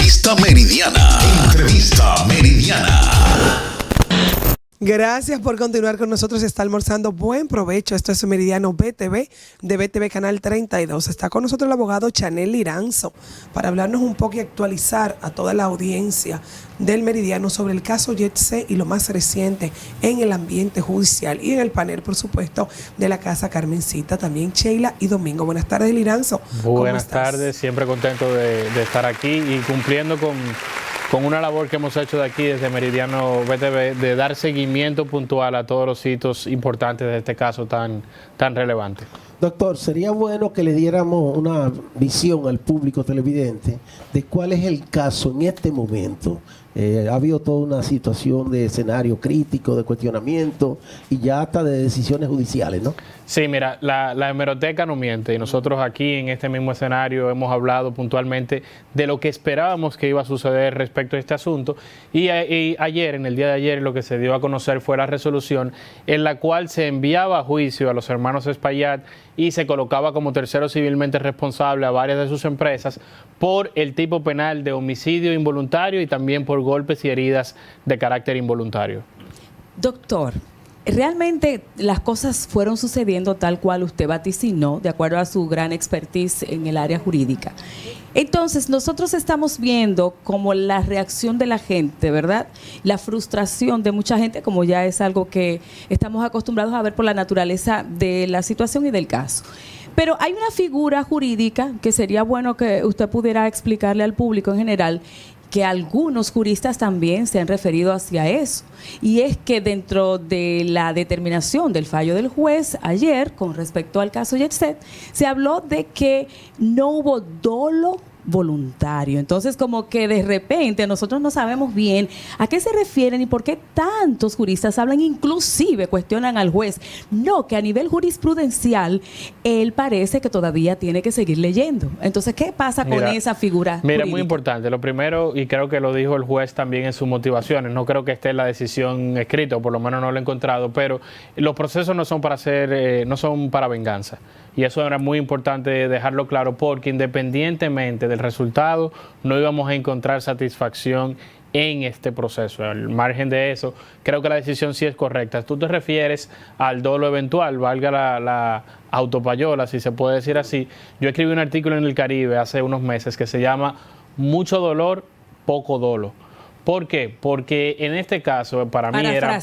Entrevista Meridiana. Entrevista Meridiana. Gracias por continuar con nosotros. Está almorzando. Buen provecho. Esto es Meridiano BTV, de BTV Canal 32. Está con nosotros el abogado Chanel Liranzo para hablarnos un poco y actualizar a toda la audiencia del Meridiano sobre el caso Yetze y lo más reciente en el ambiente judicial y en el panel, por supuesto, de la Casa Carmencita. También Sheila y Domingo. Buenas tardes, Liranzo. Buenas tardes. Siempre contento de estar aquí y cumpliendo con una labor que hemos hecho de aquí desde Meridiano BTV, de dar seguimiento puntual a todos los hitos importantes de este caso tan relevante. Doctor, sería bueno que le diéramos una visión al público televidente de cuál es el caso en este momento. Ha habido toda una situación de escenario crítico, de cuestionamiento y ya hasta de decisiones judiciales, ¿no? Sí, mira, la hemeroteca no miente y nosotros aquí en este mismo escenario hemos hablado puntualmente de lo que esperábamos que iba a suceder respecto a este asunto y ayer, en el día de ayer, lo que se dio a conocer fue la resolución en la cual se enviaba a juicio a los hermanos Espaillat y se colocaba como tercero civilmente responsable a varias de sus empresas por el tipo penal de homicidio involuntario y también por golpes y heridas de carácter involuntario. Doctor, realmente las cosas fueron sucediendo tal cual usted vaticinó, de acuerdo a su gran expertise en el área jurídica. Entonces, nosotros estamos viendo como la reacción de la gente, ¿verdad? La frustración de mucha gente, como ya es algo que estamos acostumbrados a ver por la naturaleza de la situación y del caso. Pero hay una figura jurídica que sería bueno que usted pudiera explicarle al público en general, que algunos juristas también se han referido hacia eso, y es que dentro de la determinación del fallo del juez ayer con respecto al caso Yetze, se habló de que no hubo dolo voluntario. Entonces, como que de repente nosotros no sabemos bien a qué se refieren y por qué tantos juristas hablan, inclusive cuestionan al juez. No, que a nivel jurisprudencial él parece que todavía tiene que seguir leyendo. Entonces, ¿qué pasa con esa figura jurídica? Muy importante. Lo primero, y creo que lo dijo el juez también en sus motivaciones, no creo que esté en la decisión escrita, o por lo menos no lo he encontrado, pero los procesos no son para no son para venganza. Y eso era muy importante dejarlo claro, porque independientemente del resultado, no íbamos a encontrar satisfacción en este proceso. Al margen de eso, creo que la decisión sí es correcta. Tú te refieres al dolo eventual, valga la autopayola, si se puede decir así. Yo escribí un artículo en El Caribe hace unos meses que se llama Mucho dolor, poco dolo. ¿Por qué? Porque en este caso, para mí era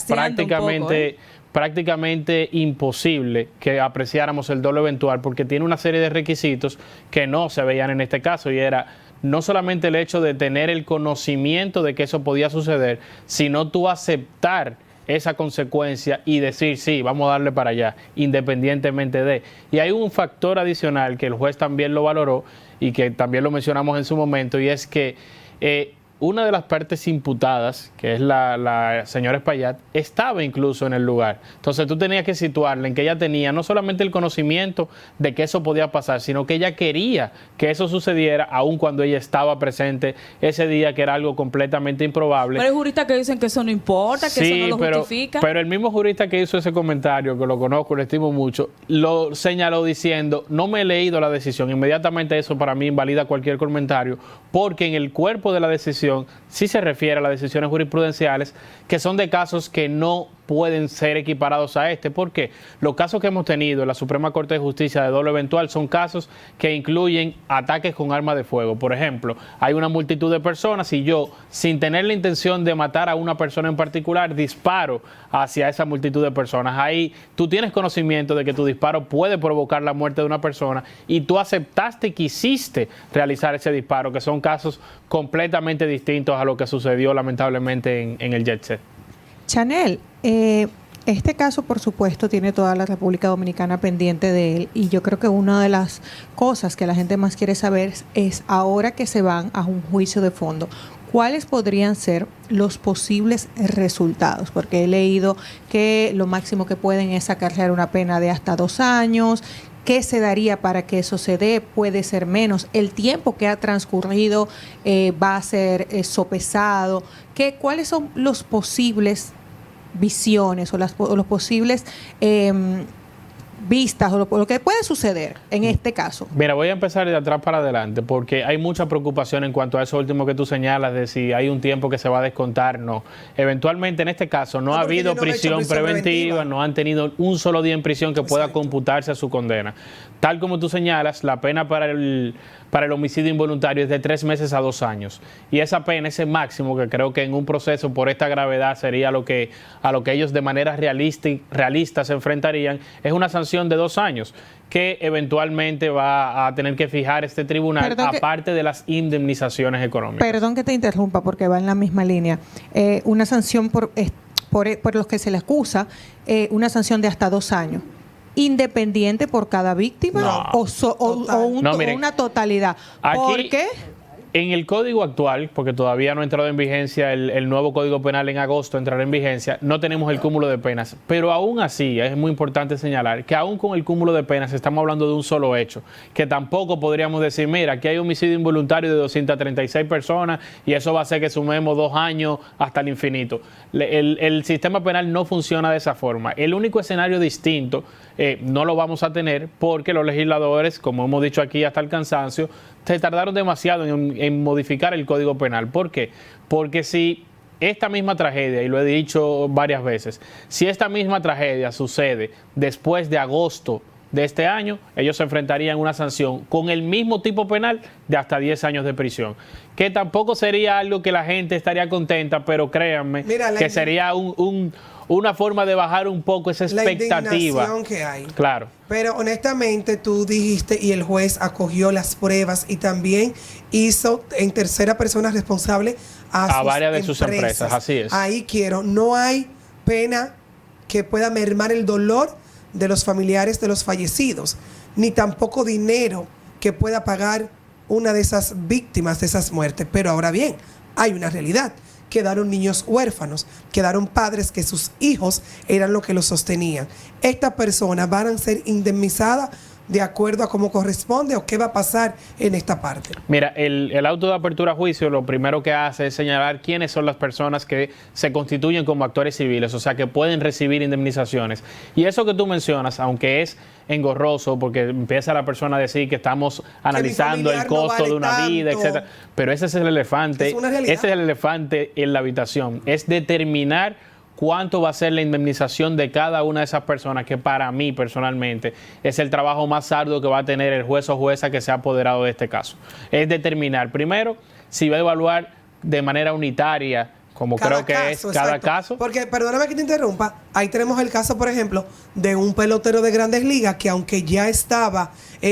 prácticamente imposible que apreciáramos el dolo eventual, porque tiene una serie de requisitos que no se veían en este caso, y era no solamente el hecho de tener el conocimiento de que eso podía suceder, sino tú aceptar esa consecuencia y decir, sí, vamos a darle para allá, independientemente de. Y hay un factor adicional que el juez también lo valoró y que también lo mencionamos en su momento, y es que una de las partes imputadas, que es la señora Espaillat, estaba incluso en el lugar. Entonces tú tenías que situarla en que ella tenía no solamente el conocimiento de que eso podía pasar, sino que ella quería que eso sucediera, aun cuando ella estaba presente ese día, que era algo completamente improbable. Pero hay juristas que dicen que eso no importa, que eso no lo justifica. Pero el mismo jurista que hizo ese comentario, que lo conozco, lo estimo mucho, lo señaló diciendo, no me he leído la decisión. Inmediatamente eso para mí invalida cualquier comentario, porque en el cuerpo de la decisión sí se refiere a las decisiones jurisprudenciales que son de casos que no pueden ser equiparados a este. ¿Por qué? Los casos que hemos tenido en la Suprema Corte de Justicia de dolo eventual son casos que incluyen ataques con arma de fuego. Por ejemplo, hay una multitud de personas y yo, sin tener la intención de matar a una persona en particular, disparo hacia esa multitud de personas. Ahí tú tienes conocimiento de que tu disparo puede provocar la muerte de una persona y tú aceptaste y quisiste realizar ese disparo, que son casos completamente distintos a lo que sucedió lamentablemente en el Yetze. Chanel, este caso, por supuesto, tiene toda la República Dominicana pendiente de él, y yo creo que una de las cosas que la gente más quiere saber es ahora que se van a un juicio de fondo, ¿cuáles podrían ser los posibles resultados? Porque he leído que lo máximo que pueden es sacarle una pena de hasta 2 años. ¿Qué se daría para que eso se dé? Puede ser menos. El tiempo que ha transcurrido va a ser sopesado. ¿Cuáles son los posibles visiones o los posibles vistas o lo que puede suceder en este caso? Mira, voy a empezar de atrás para adelante porque hay mucha preocupación en cuanto a eso último que tú señalas de si hay un tiempo que se va a descontar. No. Eventualmente, en este caso, no ha habido prisión preventiva, no han tenido un solo día en prisión que pueda computarse a su condena. Tal como tú señalas, la pena para el homicidio involuntario es de 3 meses a 2 años. Y esa pena, ese máximo, que creo que en un proceso por esta gravedad sería a lo que ellos de manera realista se enfrentarían, es una sanción de 2 años que eventualmente va a tener que fijar este tribunal, aparte de las indemnizaciones económicas. Perdón que te interrumpa porque va en la misma línea. Una sanción por los que se le acusa, una sanción de hasta 2 años. ¿Independiente por cada víctima o una totalidad? ¿Por qué? En el código actual, porque todavía no ha entrado en vigencia el nuevo código penal, en agosto entrará en vigencia, no tenemos el cúmulo de penas. Pero aún así, es muy importante señalar que aún con el cúmulo de penas estamos hablando de un solo hecho, que tampoco podríamos decir, mira, aquí hay homicidio involuntario de 236 personas y eso va a hacer que sumemos 2 años hasta el infinito. El sistema penal no funciona de esa forma. El único escenario distinto no lo vamos a tener porque los legisladores, como hemos dicho aquí hasta el cansancio, se tardaron demasiado en modificar el Código Penal. ¿Por qué? Porque si esta misma tragedia, y lo he dicho varias veces, si esta misma tragedia sucede después de agosto de este año, ellos se enfrentarían a una sanción con el mismo tipo penal de hasta 10 años de prisión, que tampoco sería algo que la gente estaría contenta, pero créanme que sería una forma de bajar un poco esa expectativa. La indignación que hay. Claro. Pero honestamente tú dijiste y el juez acogió las pruebas y también hizo en tercera persona responsable a varias de sus empresas. Así es. Ahí no hay pena que pueda mermar el dolor de los familiares de los fallecidos, ni tampoco dinero que pueda pagar una de esas víctimas de esas muertes. Pero ahora bien, hay una realidad. Quedaron niños huérfanos, quedaron padres que sus hijos eran los que los sostenían. ¿Estas personas van a ser indemnizadas de acuerdo a cómo corresponde o qué va a pasar en esta parte? Mira, el auto de apertura a juicio lo primero que hace es señalar quiénes son las personas que se constituyen como actores civiles, o sea, que pueden recibir indemnizaciones. Y eso que tú mencionas, aunque es engorroso, porque empieza la persona a decir que estamos analizando el costo de una vida, etcétera, pero ese es el elefante, ese es el elefante en la habitación, es determinar cuánto va a ser la indemnización de cada una de esas personas, que para mí personalmente es el trabajo más arduo que va a tener el juez o jueza que se ha apoderado de este caso. Es determinar primero si va a evaluar de manera unitaria, como creo que es cada caso. Porque, perdóname que te interrumpa, ahí tenemos el caso, por ejemplo, de un pelotero de Grandes Ligas que aunque ya estaba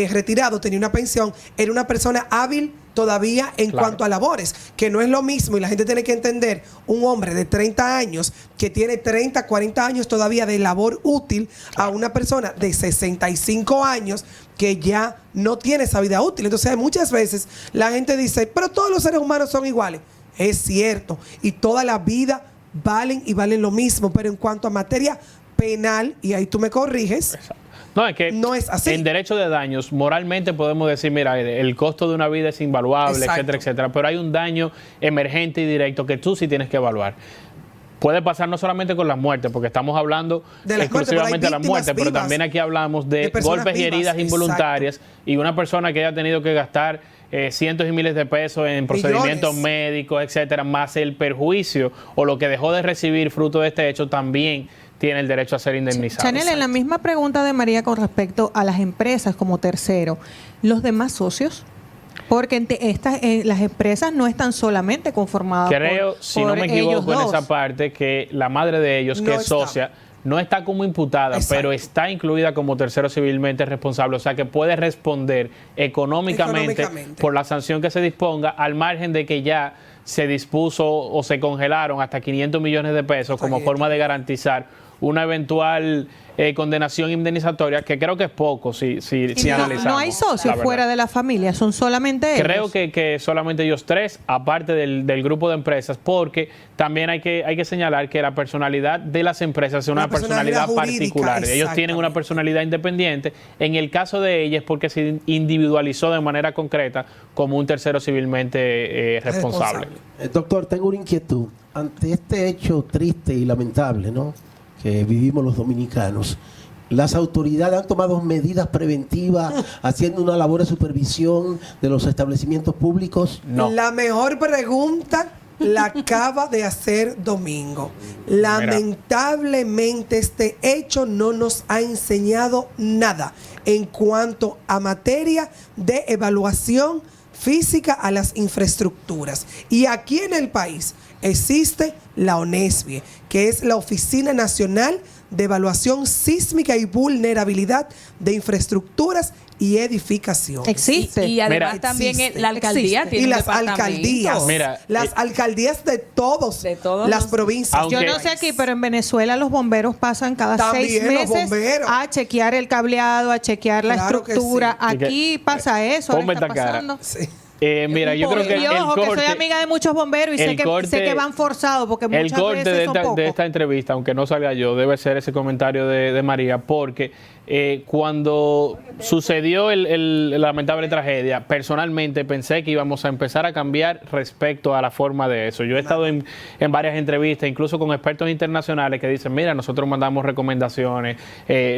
retirado, tenía una pensión, era una persona hábil todavía en cuanto a labores, que no es lo mismo, y la gente tiene que entender, un hombre de 30 años que tiene 30, 40 años todavía de labor útil a una persona de 65 años que ya no tiene esa vida útil. Entonces muchas veces la gente dice, pero todos los seres humanos son iguales. Es cierto, y toda la vida valen y valen lo mismo, pero en cuanto a materia penal, y ahí tú me corriges, no, es que no es así. En derecho de daños, moralmente podemos decir, mira, el costo de una vida es invaluable, etcétera, etcétera, pero hay un daño emergente y directo que tú sí tienes que evaluar. Puede pasar no solamente con las muertes, porque estamos hablando exclusivamente de las muertes, pero también aquí hablamos de golpes y heridas involuntarias, y una persona que haya tenido que gastar cientos y miles de pesos en procedimientos médicos, etcétera, más el perjuicio o lo que dejó de recibir fruto de este hecho, también tiene el derecho a ser indemnizado. Chanel, en la misma pregunta de María con respecto a las empresas como tercero, ¿los demás socios? Porque las empresas no están solamente conformadas por si no me equivoco en esa parte, que la madre de ellos, que es socia, no está como imputada, pero está incluida como tercero civilmente responsable, o sea que puede responder económicamente por la sanción que se disponga, al margen de que ya se dispuso o se congelaron hasta 500 millones de pesos como forma de garantizar una eventual condenación indemnizatoria, que creo que es poco si analizamos. No hay socios fuera de la familia, son solamente ellos. Creo que solamente ellos 3, aparte del grupo de empresas, porque también hay que señalar que la personalidad de las empresas es una personalidad particular. Ellos tienen una personalidad independiente. En el caso de ellas, porque se individualizó de manera concreta como un tercero civilmente responsable. Doctor, tengo una inquietud. Ante este hecho triste y lamentable, ¿no?, que vivimos los dominicanos, Las autoridades han tomado medidas preventivas, haciendo una labor de supervisión de los establecimientos públicos. No. La mejor pregunta la acaba de hacer Domingo. Lamentablemente este hecho no nos ha enseñado nada en cuanto a materia de evaluación física a las infraestructuras. Y aquí en el país existe la ONESBIE, que es la Oficina Nacional de Evaluación Sísmica y Vulnerabilidad de Infraestructuras y Edificación. Existe. Y además Mira, también existe, la alcaldía existe. tiene Y un las departamento. alcaldías. Mira, las alcaldías de todas De todos las los- provincias. Aunque- Yo no sé aquí, pero en Venezuela los bomberos pasan cada También 6 los meses bomberos. a chequear el cableado, a chequear la Claro que estructura. sí. Aquí pasa eso, ahora ponme está esta cara. pasando. Sí. Mira, yo creo que Y ojo, que soy amiga de muchos bomberos y sé que van forzados porque el muchas corte veces son de pocos. esta entrevista, aunque no salga yo, debe ser ese comentario de María, porque cuando sucedió la lamentable tragedia, personalmente pensé que íbamos a empezar a cambiar respecto a la forma de eso. Yo he estado en varias entrevistas, incluso con expertos internacionales que dicen, mira, nosotros mandamos recomendaciones,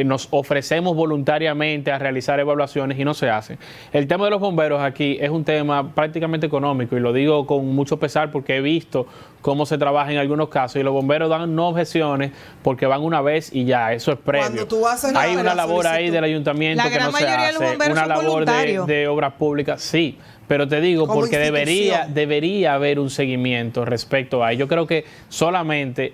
nos ofrecemos voluntariamente a realizar evaluaciones y no se hacen. El tema de los bomberos aquí es un tema prácticamente económico y lo digo con mucho pesar porque he visto cómo se trabaja en algunos casos y los bomberos dan no objeciones porque van una vez y ya, eso es previo. Cuando tú haces Hay la una labor ahí solicitud. del ayuntamiento La que gran no se mayoría de los hace, bomberos una son labor voluntarios. de obras públicas, sí, pero te digo Como porque institución. debería haber un seguimiento respecto a ello. Yo creo que solamente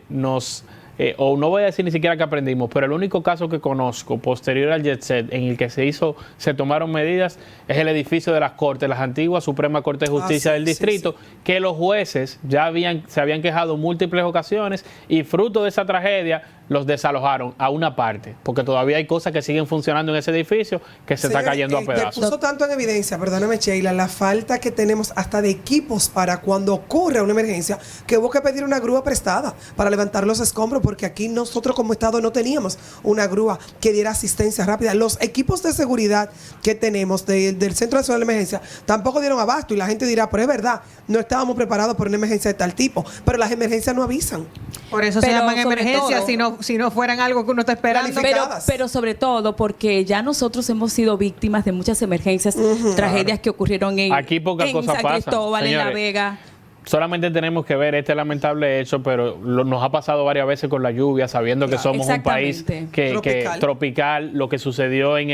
o no voy a decir ni siquiera que aprendimos, pero el único caso que conozco posterior al Jet Set en el que se tomaron medidas es el edificio de las Cortes, las antiguas Suprema Corte de Justicia sí, del sí, Distrito, que los jueces ya se habían quejado en múltiples ocasiones y fruto de esa tragedia los desalojaron a una parte, porque todavía hay cosas que siguen funcionando en ese edificio que se está Señores, cayendo a te pedazos. puso tanto en evidencia, perdóname Sheila, la falta que tenemos hasta de equipos para cuando ocurre una emergencia, que hubo que pedir una grúa prestada para levantar los escombros, porque aquí nosotros como Estado no teníamos una grúa que diera asistencia rápida. Los equipos de seguridad que tenemos del Centro Nacional de Emergencia tampoco dieron abasto y la gente dirá, pero es verdad, no estábamos preparados por una emergencia de tal tipo, pero las emergencias no avisan. Por eso se Pero llaman sobre emergencias, todo- si no fueran algo que uno está esperando. Planificadas. Pero sobre todo porque ya nosotros hemos sido víctimas de muchas emergencias, tragedias que ocurrieron Aquí pocas en cosas San pasan, Cristóbal, en La señores. Vega. Solamente tenemos que ver este lamentable hecho, pero nos ha pasado varias veces con la lluvia, sabiendo que somos un país Exactamente. que tropical, lo que sucedió en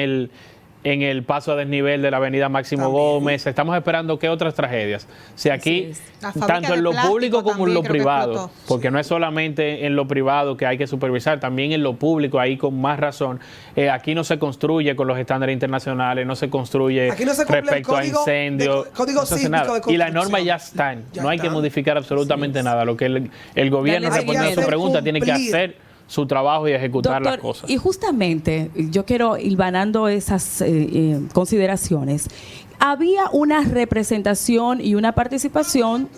el paso a desnivel de la avenida Máximo También. Gómez. Estamos esperando que otras tragedias. Si aquí, Así es. La fábrica tanto de en lo plástico público como en también lo creo que privado, explotó. porque no es solamente en lo privado que hay que supervisar, también en lo público, ahí con más razón. Aquí no se construye con los estándares internacionales, no se construye Aquí no se cumple el respecto a código incendios. código no se hace sísmico nada. de Y las construcción. normas ya están. Ya no hay que están. modificar absolutamente nada. Lo que el gobierno, Darle respondiendo a su seguimiento. pregunta, tiene que Cumplir. hacer su trabajo y ejecutar las Doctor, cosas. y justamente yo quiero hilvanando esas consideraciones. Había una representación y una participación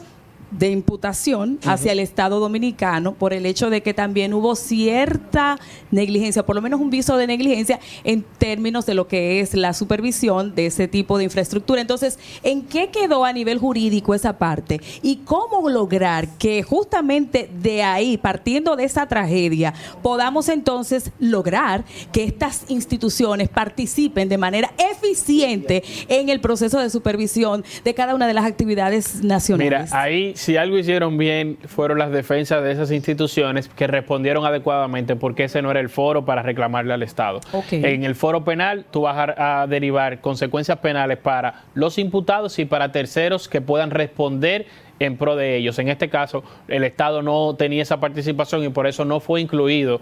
de imputación hacia el Estado Dominicano por el hecho de que también hubo cierta negligencia, por lo menos un viso de negligencia en términos de lo que es la supervisión de ese tipo de infraestructura. Entonces, ¿en qué quedó a nivel jurídico esa parte? ¿Y cómo lograr que justamente de ahí, partiendo de esa tragedia, podamos entonces lograr que estas instituciones participen de manera eficiente en el proceso de supervisión de cada una de las actividades nacionales? Mira, ahí si algo hicieron bien fueron las defensas de esas instituciones que respondieron adecuadamente porque ese no era el foro para reclamarle al Estado. Ok. En el foro penal tú vas a derivar consecuencias penales para los imputados y para terceros que puedan responder en pro de ellos. En este caso, el Estado no tenía esa participación y por eso no fue incluido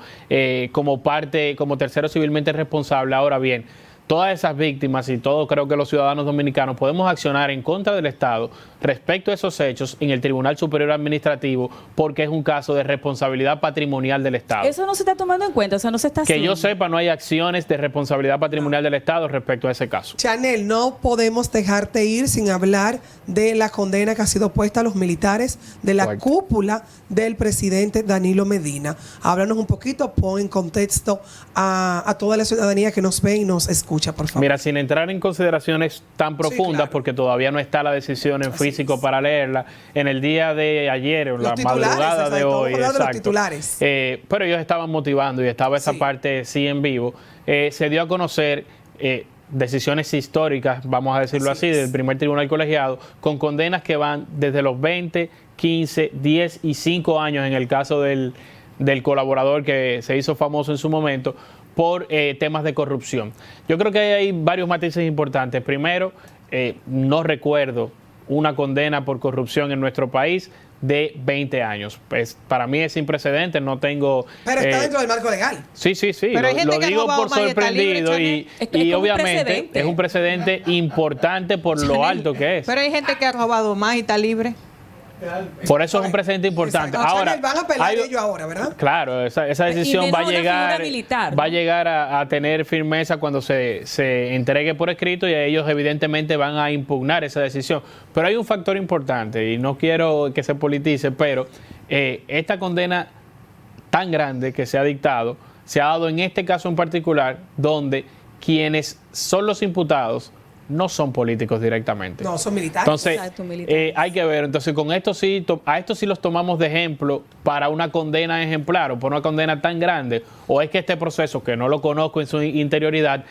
como tercero civilmente responsable. Ahora bien, todas esas víctimas y todos creo que los ciudadanos dominicanos podemos accionar en contra del Estado respecto a esos hechos en el Tribunal Superior Administrativo porque es un caso de responsabilidad patrimonial del Estado. Eso no se está tomando en cuenta, o sea, no se está Que haciendo. yo sepa, no hay acciones de responsabilidad patrimonial del Estado respecto a ese caso. Chanel, no podemos dejarte ir sin hablar de la condena que ha sido puesta a los militares de la Correcto. cúpula del presidente Danilo Medina. Háblanos un poquito, pon en contexto a toda la ciudadanía que nos ve y nos escucha. escucha, por favor. Mira, sin entrar en consideraciones tan profundas, claro. porque todavía no está la decisión en Así físico es. para leerla, en el día de ayer, o la titulares, madrugada de exacto, hoy, vamos a hablar de los exacto. titulares. Pero ellos estaban motivando y estaba esa Sí. parte sí en vivo. Se dio a conocer decisiones históricas, vamos a decirlo Así así, es. del primer tribunal colegiado, con condenas que van desde los 20, 15, 10 y 5 años en el caso del colaborador que se hizo famoso en su momento por temas de corrupción. Yo creo que hay varios matices importantes. Primero, no recuerdo una condena por corrupción en nuestro país de 20 años. Pues para mí es sin precedentes, no tengo... Pero está dentro del marco legal. Sí, Pero hay gente lo que ha digo robado por más y está libre, sorprendido Chanel. Es que y es como un obviamente precedente. es un precedente importante por lo alto que es. Pero hay gente que ha robado más y está libre. Por eso es un precedente importante. Exacto. Ahora, Chanel, van a apelar hay- ellos ahora, ¿verdad? Claro, esa decisión menos va a una llegar, figura militar, va a ¿no? llegar a tener firmeza cuando se entregue por escrito y a ellos evidentemente van a impugnar esa decisión. Pero hay un factor importante y no quiero que se politice, pero esta condena tan grande que se ha dictado se ha dado en este caso en particular, donde quienes son los imputados no son políticos directamente. No, son militares. Entonces, Exacto, militares. hay que ver. Entonces, con esto sí, a esto sí los tomamos de ejemplo para una condena ejemplar o por una condena tan grande. O es que este proceso, que no lo conozco en su interioridad,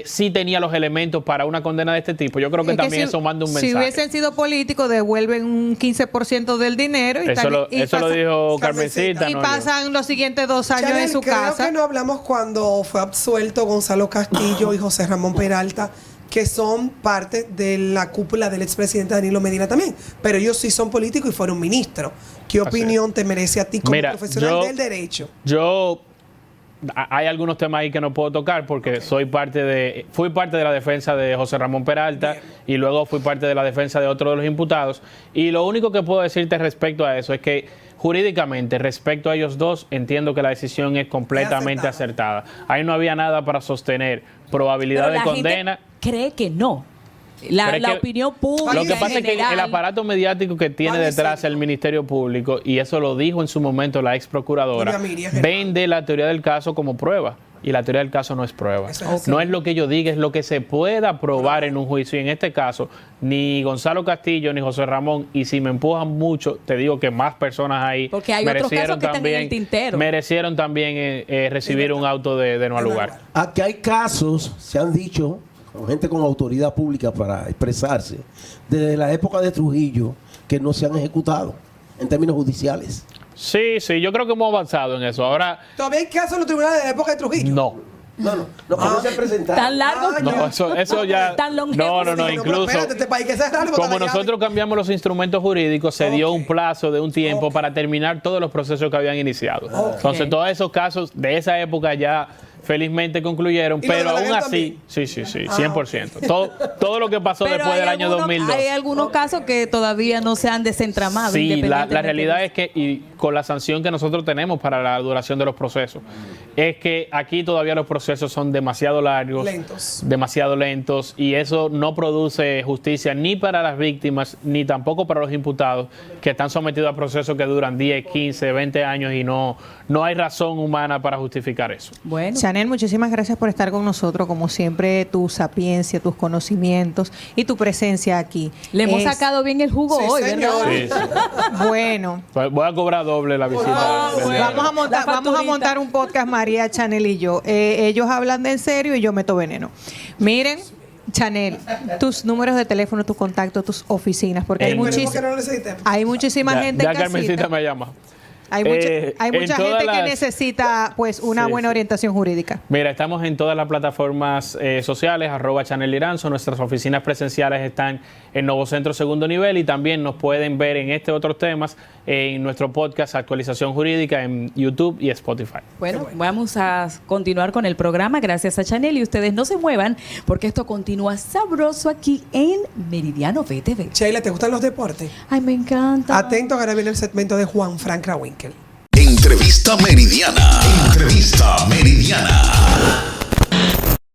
sí tenía los elementos para una condena de este tipo. Yo creo que Es también si- eso manda un mensaje. Si hubiesen sido políticos, devuelven un 15% del dinero y, Eso lo pasan- dijo Carmencita, Carmencita. y no yo. pasan los siguientes 2 años Chanel, en su creo casa. que no hablamos cuando fue absuelto Gonzalo Castillo y José Ramón Peralta, que son parte de la cúpula del expresidente Danilo Medina también. Pero ellos sí son políticos y fueron ministros. ¿Qué Así opinión te merece a ti como Mira, profesional yo- del derecho? Hay algunos temas ahí que no puedo tocar porque fui parte de la defensa de José Ramón Peralta y luego fui parte de la defensa de otro de los imputados. Y lo único que puedo decirte respecto a eso es que jurídicamente, respecto a ellos dos, entiendo que la decisión es completamente acertada. Ahí no había nada para sostener probabilidad Pero de la condena. gente cree que no. La Pero es que opinión pública Lo que en pasa es que el general, aparato mediático que tiene Vale, detrás serio. el Ministerio Público, y eso lo dijo en su momento la ex procuradora, Doña Miriam Germán. vende la teoría del caso como prueba. Y la teoría del caso no es prueba. Eso es así. No es lo que yo diga, es lo que se pueda probar en un juicio. Y en este caso, ni Gonzalo Castillo ni José Ramón, y si me empujan mucho, te digo que más personas ahí Porque hay otros casos que están en el tintero. merecieron también recibir un auto de no al lugar. Aquí hay casos, se han dicho, con gente con autoridad pública para expresarse, desde la época de Trujillo, que no se han ejecutado en términos judiciales. Sí, yo creo que hemos avanzado en eso. Ahora, ¿Todavía hay casos en los tribunales de la época de Trujillo? no. No, que no se han presentado. tan largo. Ah, No, eso ya. Tan longevo. No, Pero incluso. espérate, este país que cerrarlo, botar Como la llave. nosotros cambiamos los instrumentos jurídicos, se dio Ok. un plazo de un tiempo Ok. para terminar todos los procesos que habían iniciado. Ok. Entonces, todos esos casos de esa época ya felizmente concluyeron, ¿Y lo de pero aún Balaguer así, sí, Ah, 100%. Todo lo que pasó Pero después hay del año algunos- 2002. Hay algunos casos que todavía no se han desentramado. Sí, la independientemente realidad de- es que, y con la sanción que nosotros tenemos para la duración de los procesos, es que aquí todavía los procesos son demasiado largos, Lentos. demasiado lentos, y eso no produce justicia ni para las víctimas, ni tampoco para los imputados, que están sometidos a procesos que duran 10, 15, 20 años y no hay razón humana para justificar eso. Bueno, Chanel, muchísimas gracias por estar con nosotros. Como siempre, tu sapiencia, tus conocimientos y tu presencia aquí. le hemos Es- sacado bien el jugo Sí, hoy, señor. ¿verdad? Sí. Bueno, Pues voy a cobrar doble la visita. del día de hoy. vamos La a facturita. montar un podcast, María, Chanel y yo. Ellos hablan de en serio y yo meto veneno. Miren, Chanel, tus números de teléfono, tus contactos, tus oficinas, porque hay, Bueno, Esperemos que no lo necesitemos. hay muchísima gente Ya en Carmencita casita. me llama. Hay en mucha todas gente que las- necesita pues una Sí, buena sí. orientación jurídica. Mira, estamos en todas las plataformas sociales, @Chanel Liranzo. Nuestras oficinas presenciales están en Nuevo Centro Segundo Nivel y también nos pueden ver en otros temas en nuestro podcast Actualización Jurídica en YouTube y Spotify. Bueno, vamos a continuar con el programa. Gracias a Chanel, y ustedes no se muevan porque esto continúa sabroso aquí en Meridiano VTV. Sheila, ¿te gustan los deportes? Ay, me encanta. Atento, que ahora viene el segmento de Juan Frank Krawinkel. Entrevista Meridiana. Entrevista Meridiana.